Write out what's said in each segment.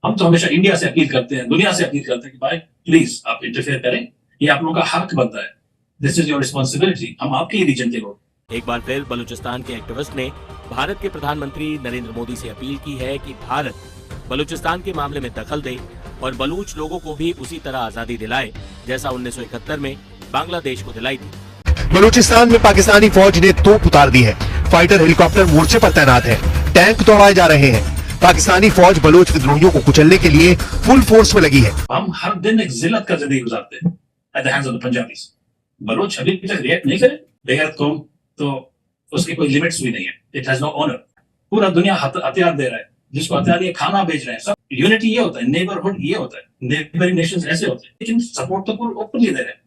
हम तो हमेशा इंडिया से अपील करते हैं, दुनिया से अपील करते हैं कि भाई प्लीज आप इंटरफेयर करें, ये आप लोगों का हक बनता है, दिस इज योर रिस्पॉन्सिबिलिटी, हम आपके ही रीजन के लोग। एक बार फिर बलूचिस्तान के एक्टिविस्ट ने भारत के प्रधानमंत्री नरेंद्र मोदी से अपील की है कि भारत बलूचिस्तान के मामले में दखल दे और बलूच लोगों को भी उसी तरह आजादी दिलाए जैसा 1971 में बांग्लादेश को दिलाई थी। बलूचिस्तान में पाकिस्तानी फौज ने तोप उतार दी है, फाइटर हेलीकॉप्टर मोर्चे पर तैनात है, टैंक दौड़ाए जा रहे हैं। पाकिस्तानी फौज बलोच विद्रोहियों को कुचलने के लिए फुल फोर्स में लगी है। हम हर दिन एक जिल्लत का जिंदगी गुजारते हैं at the hands of the Punjabis. Baloch अभी तक रिएक्ट नहीं करे, बेगैरत कौम, तो उसकी कोई लिमिट्स भी नहीं है, इट हैज नो ऑनर। पूरा दुनिया हथियार दे रहा है, जिसको हथियार ये खाना बेच रहे हैं। सब यूनिटी ये होता है, नेबरहुड ये होता है, नेबरिंग नेशंस ऐसे होते हैं, लेकिन सपोर्ट तो पूरा ओपनली दे रहे हैं।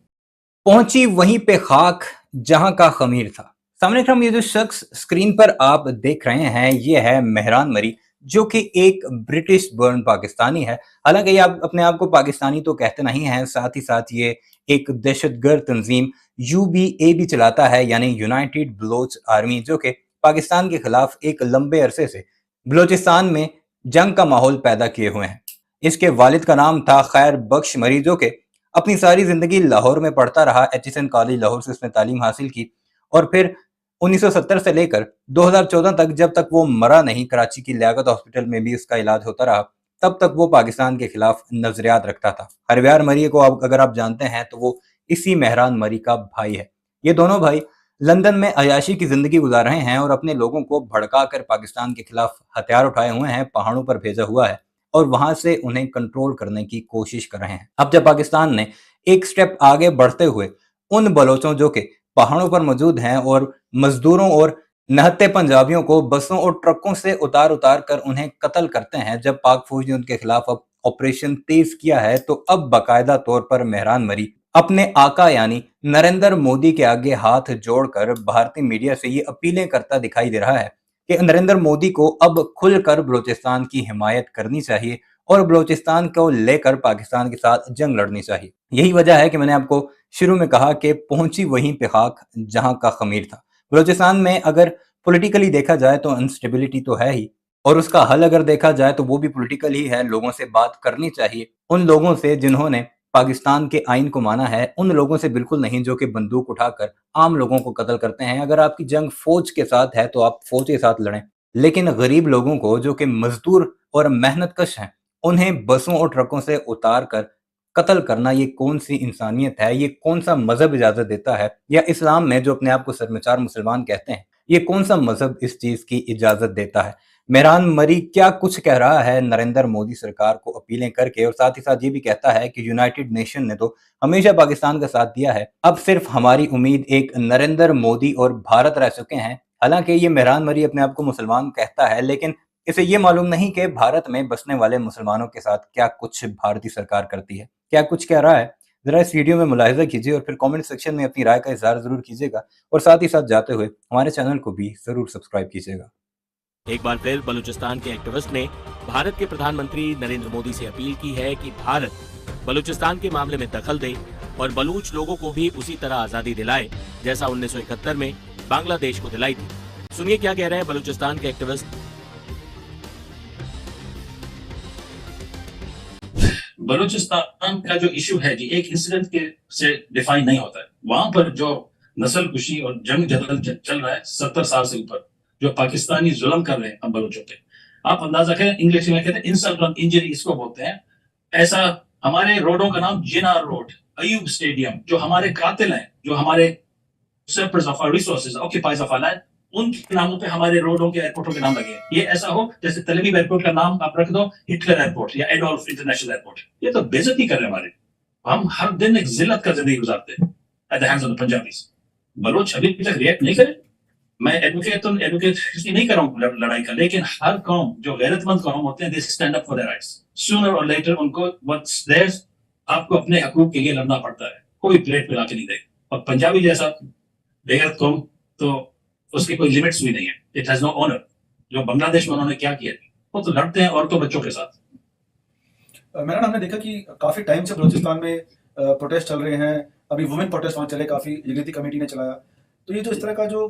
पहुंची वहीं पे खाक जहां का खमीर था। सामने क्रम ये जो शख्स स्क्रीन पर आप देख रहे हैं, ये है मेहरान मरी, जो कि एक ब्रिटिश बर्न पाकिस्तानी है। हालांकि ये आप अपने आप को पाकिस्तानी तो कहते नहीं हैं, साथ ही साथ ये एक दहशतगर्द तंजीम UBA भी चलाता है, यानी यूनाइटेड बलोच आर्मी, जो कि पाकिस्तान के खिलाफ एक लंबे अरसे से बलोचिस्तान में जंग का माहौल पैदा किए हुए हैं। इसके वालिद का नाम था खैर बख्श मरी, जो कि अपनी सारी जिंदगी लाहौर में पढ़ता रहा। HSN कॉलेज लाहौर से उसने तालीम हासिल की और फिर 1970 से लेकर 2014 तक, जब तक वो मरा नहीं, कराची की लियाकत हॉस्पिटल में भी उसका इलाज होता रहा, तब तक वो पाकिस्तान के खिलाफ नजरियात रखता था। हरव्यार मरी को अगर आप जानते हैं तो वो इसी मेहरान मरी का भाई है। ये दोनों भाई लंदन में अयाशी की जिंदगी गुजार रहे हैं और अपने लोगों को भड़का कर पाकिस्तान के खिलाफ हथियार उठाए हुए हैं, पहाड़ों पर भेजा हुआ है और वहां से उन्हें कंट्रोल करने की कोशिश कर रहे हैं। अब जब पाकिस्तान ने एक स्टेप आगे बढ़ते हुए उन बलोचों जो कि पहाड़ों पर मौजूद हैं और मजदूरों और नहत्ते पंजाबियों को बसों और ट्रकों से उतार उतार कर उन्हें कत्ल करते हैं, जब पाक फौज ने उनके खिलाफ अब ऑपरेशन तेज किया है, तो अब बाकायदा तौर पर मेहरान मरी अपने आका यानी नरेंद्र मोदी के आगे हाथ जोड़कर भारतीय मीडिया से ये अपीलें करता दिखाई दे रहा है कि नरेंद्र मोदी को अब खुलकर बलूचिस्तान की हिमायत करनी चाहिए और बलूचिस्तान को लेकर पाकिस्तान के साथ जंग लड़नी चाहिए। यही वजह है कि मैंने आपको शुरू में कहा कि पहुंची वहीं पे खाक जहां का खमीर था। बलूचिस्तान में अगर पॉलिटिकली देखा जाए तो अनस्टेबिलिटी तो है ही, और उसका हल अगर देखा जाए तो वो भी पॉलिटिकल ही है। लोगों से बात करनी चाहिए, उन लोगों से जिन्होंने पाकिस्तान के आइन को माना है, उन लोगों से बिल्कुल नहीं जो कि बंदूक उठाकर आम लोगों को कत्ल करते हैं। अगर आपकी जंग फौज के साथ है तो आप फौज के साथ लड़ें, लेकिन गरीब लोगों को जो कि मजदूर और मेहनतकश हैं, उन्हें बसों और ट्रकों से उतार कर कत्ल करना, ये कौन सी इंसानियत है? ये कौन सा मजहब इजाजत देता है? या इस्लाम में जो अपने आप को शर्मचार मुसलमान कहते हैं, ये कौन सा मजहब इस चीज की इजाजत देता है? मेहरान मरी क्या कुछ कह रहा है नरेंद्र मोदी सरकार को अपीलें करके, और साथ ही साथ ये भी कहता है कि यूनाइटेड नेशन ने तो हमेशा पाकिस्तान का साथ दिया है, अब सिर्फ हमारी उम्मीद एक नरेंद्र मोदी और भारत रह चुके हैं। हालांकि ये मेहरान मरी अपने आप को मुसलमान कहता है, लेकिन इसे ये मालूम नहीं कि भारत में बसने वाले मुसलमानों के साथ क्या कुछ भारतीय सरकार करती है, क्या कुछ कह रहा है। जरा इस वीडियो में मुलाहिजा कीजिए और फिर कमेंट सेक्शन में अपनी राय का इजहार जरूर कीजिएगा, और साथ ही साथ जाते हुए हमारे चैनल को भी जरूर सब्सक्राइब कीजिएगा। एक बार फिर बलूचिस्तान के एक्टिविस्ट ने भारत के प्रधानमंत्री नरेंद्र मोदी से अपील की है कि भारत बलूचिस्तान के मामले में दखल दे और बलूच लोगों को भी उसी तरह आजादी दिलाए जैसा 1971 में बांग्लादेश को दिलाई थी। सुनिए क्या कह रहे हैं बलूचिस्तान के एक्टिविस्ट। बलूचिस्तान का जो इशू है जी, एक इंसिडेंट के से डिफाइन नहीं होता है। वहां पर जो नस्ल कुशी और जंग जदल चल रहा है 70 साल से ऊपर, जो पाकिस्तानी जुल्म कर रहे हैं हम बलूचों पे, आप अंदाजा करें, इंग्लिश में कहते हैं इंसल्ट ऑन इंजरी, इसको बोलते हैं। ऐसा हमारे रोडों का नाम जिनार रोड, अयूब स्टेडियम, जो हमारे कातिल हैं, जो हमारे usurpers of our resources, occupiers of our land, उनके नामों पे हमारे रोडों के एयरपोर्टों के नाम लगे हैं। ये ऐसा हो जैसे तेल अवीव एयरपोर्ट का नाम आप रख दो हिटलर एयरपोर्ट या एडोल्फ इंटरनेशनल एयरपोर्ट। ये तो बेइज्जती कर रहे हैं हमारे। हम हर दिन एक जिल्लत का जिंदगी गुजारते हैं at the hands of the Punjabis. Baloch अभी तक रिएक्ट नहीं करे। मैं एडवोकेट इसलिए नहीं कर रहा हूँ लड़ाई का, लेकिन हर कौम जो गैरतमंद कौम होते हैं, they stand up for their rights. Sooner और लेटर उनको व्हाट्स देयर्स, आपको अपने हकूक के लिए लड़ना पड़ता है, कोई प्लेट पे लाके नहीं देगा। और पंजाबी जैसा बेगैरत कौम तो उसकी कोई लिमिट्स भी नहीं है, इट हैज नो ऑनर। जो बांग्लादेश में उन्होंने क्या किया, वो तो लड़ते हैं औरतों बच्चों के साथ। मैंने हमने देखा कि काफी टाइम से बलूचिस्तान में प्रोटेस्ट चल रहे हैं। अभी वुमेन प्रोटेस्ट वहाँ चले, काफी यगती कमेटी ने चलाया। तो ये जो इस तरह का जो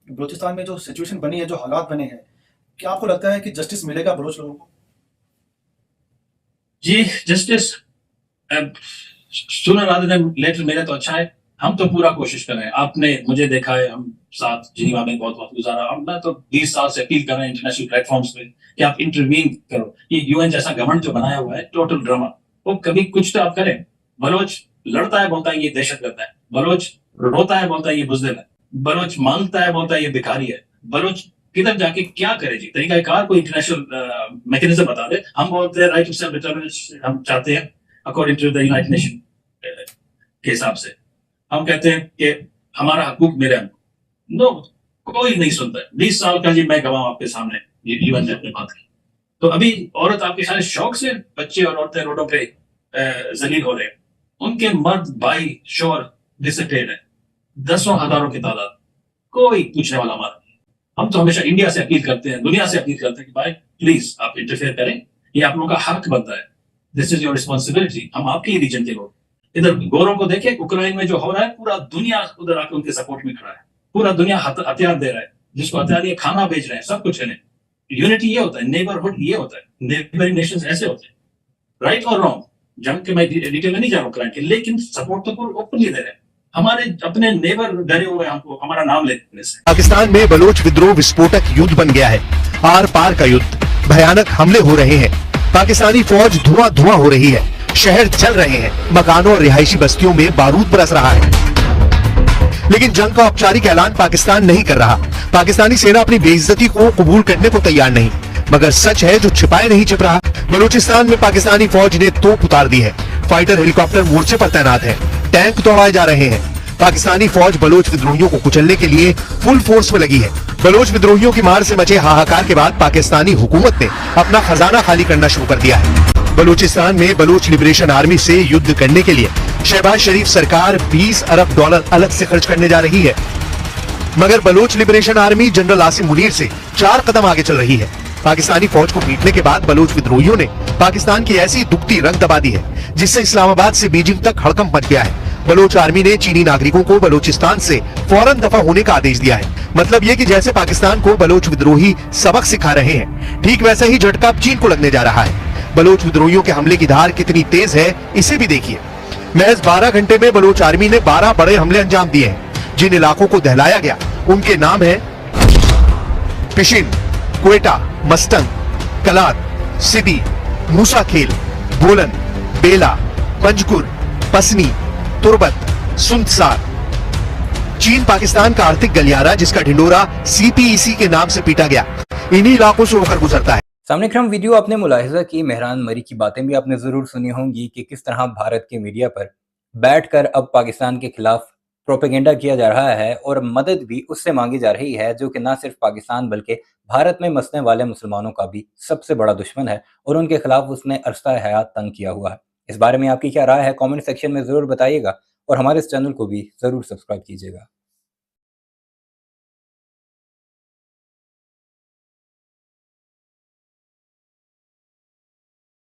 बलूचिस्तान में जो सिचुएशन बनी है, जो हालात बने हैं, क्या आपको लगता है कि जस्टिस मिलेगा बलोच लोगों को? जी justice sooner rather than later मेरा तो अच्छा है। हम तो पूरा कोशिश कर रहे हैं। आपने मुझे देखा है, हम साथ जिनीवा में बहुत वक्त गुजारा। हम मैं तो 20 साल से अपील कर रहे हैं इंटरनेशनल प्लेटफॉर्म्स पे कि आप इंटरवीन करो। ये यूएन जैसा गवर्नमेंट जो बनाया हुआ है, टोटल ड्रामा। वो कभी कुछ तो आप करें। बलोच लड़ता है, बोलता है ये दहशतगर्द है। बलोच रोता है, बोलता है ये बुजदिल है। बलोच मांगता है, बोलता है ये भिखारी है। बलोच किधर जाके क्या करे जी? तरीकाकार कोई इंटरनेशनल मैकेनिज्म बता दे। हम बोलते हैं राइट टू सेल्फ डिटरमिनेशन हम चाहते हैं according to the United Nation के हिसाब से। हम कहते हैं कि हमारा हकूक मेरे हमको। नो, कोई नहीं सुनता है। 20 साल का जी मैं गवाह आपके सामने ये यूएन ने अपनी बात की। तो अभी औरत आपके सारे शौक से बच्चे और औरतें रोडों पे जलील हो रहे हैं। उनके मर्द भाई शोर डिसअपेयर्ड है, दसों हजारों की तादाद। कोई पूछने वाला हमारा नहीं। हम तो हमेशा इंडिया से अपील करते हैं, दुनिया से अपील करते हैं कि भाई प्लीज आप इंटरफेयर करें। ये आप लोगों का हक बनता है। This is your responsibility. हम आपके ही रीजन के लोग। इधर गोरों को देखे, उक्रेन में जो हो रहा है, पूरा दुनिया उधर आकर उनके सपोर्ट में खड़ा है। पूरा दुनिया हथियार दे रहा है। जिसको हथियार दिए खाना बेच रहे हैं, सब कुछ है। यूनिटी ये होता है, नेबरहुड ये होता है, नेबरिंग नेशंस ऐसे होते हैं। राइट और रॉन्ग, जंग के मैं डिटेल में नहीं जा रहा हूँ उक्रेन के, लेकिन सपोर्ट तो पूरा ओपनली दे रहे हैं। हमारे अपने नेबर डरे हुए हैं हमको हमारा नाम लेने से। पाकिस्तान में बलोच विद्रोह विस्फोटक युद्ध बन गया है। आर पार का युद्ध, भयानक हमले हो रहे हैं। पाकिस्तानी फौज धुआं धुआं हो रही है। शहर जल रहे हैं। मकानों और रिहायशी बस्तियों में बारूद बरस रहा है। लेकिन जंग का औपचारिक ऐलान पाकिस्तान नहीं कर रहा। पाकिस्तानी सेना अपनी बेइज्जती को कबूल करने को तैयार नहीं। मगर सच है जो छिपाए नहीं छिप रहा। बलूचिस्तान में पाकिस्तानी फौज ने तोप उतार दी है। फाइटर हेलीकॉप्टर मोर्चे पर तैनात है। टैंक दौड़ाए जा रहे हैं। पाकिस्तानी फौज बलोच विद्रोहियों को कुचलने के लिए फुल फोर्स में लगी है। बलोच विद्रोहियों की मार से मचे हाहाकार के बाद पाकिस्तानी हुकूमत ने अपना खजाना खाली करना शुरू कर दिया है। बलूचिस्तान में बलोच लिबरेशन आर्मी से युद्ध करने के लिए शहबाज शरीफ सरकार 20 अरब डॉलर अलग से खर्च करने जा रही है। मगर Baloch liberation army general Asim Munir से 4 कदम आगे चल रही है। पाकिस्तानी फौज को पीटने के बाद बलोच विद्रोहियों ने पाकिस्तान की ऐसी दुखती रंग दबा दी है जिससे इस्लामाबाद से बीजिंग तक हड़कंप मच गया है। बलोच आर्मी ने चीनी नागरिकों को बलोचिस्तान से फौरन दफा होने का आदेश दिया है। मतलब ये कि जैसे पाकिस्तान को बलोच विद्रोही सबक सिखा रहे हैं, ठीक वैसा ही झटका चीन को लगने जा रहा है। बलोच विद्रोहियों के हमले की धार कितनी तेज है इसे भी देखिए। महज 12 घंटे में बलोच आर्मी ने 12 बड़े हमले अंजाम दिए हैं। जिन इलाकों को दहलाया गया उनके नाम है पिशिन, क्वेटा, मस्तंग, कलात, सिदी, मूसा खेल, बोलन, बेला, पंजकुर, पसनी, तुर्बत, सुंदसार। चीन पाकिस्तान का आर्थिक गलियारा जिसका ढिंडोरा सीपीईसी के नाम से पीटा गया, इन्हीं इलाकों से होकर गुजरता है। सामने क्रम वीडियो आपने मुलाहिजा की, मेहरान मरी की बातें भी आपने जरूर सुनी होंगी कि किस तरह भारत के मीडिया पर बैठकर अब पाकिस्तान के खिलाफ प्रोपेगेंडा किया जा रहा है और मदद भी उससे मांगी जा रही है जो कि ना सिर्फ पाकिस्तान बल्कि भारत में बसने वाले मुसलमानों का भी सबसे बड़ा दुश्मन है और उनके खिलाफ उसने अरसा हयात तंग किया हुआ है। इस बारे में आपकी क्या राय है कमेंट सेक्शन में ज़रूर बताइएगा और हमारे इस चैनल को भी ज़रूर सब्सक्राइब कीजिएगा।